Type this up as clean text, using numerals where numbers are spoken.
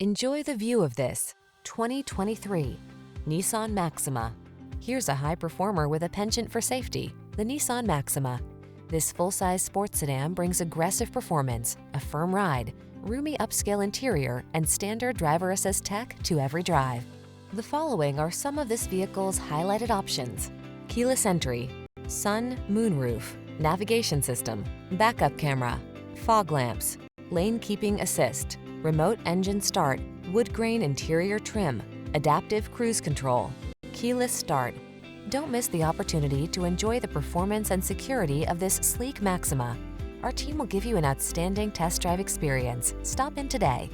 Enjoy the view of this 2023 Nissan Maxima. Here's a high performer with a penchant for safety, the Nissan Maxima. This full-size sports sedan brings aggressive performance, a firm ride, roomy upscale interior, and standard driver assist tech to every drive. The following are some of this vehicle's highlighted options: keyless entry, sun, moonroof, navigation system, backup camera, fog lamps, lane keeping assist, remote engine start, wood grain interior trim, adaptive cruise control, keyless start. Don't miss the opportunity to enjoy the performance and security of this sleek Maxima. Our team will give you an outstanding test drive experience. Stop in today.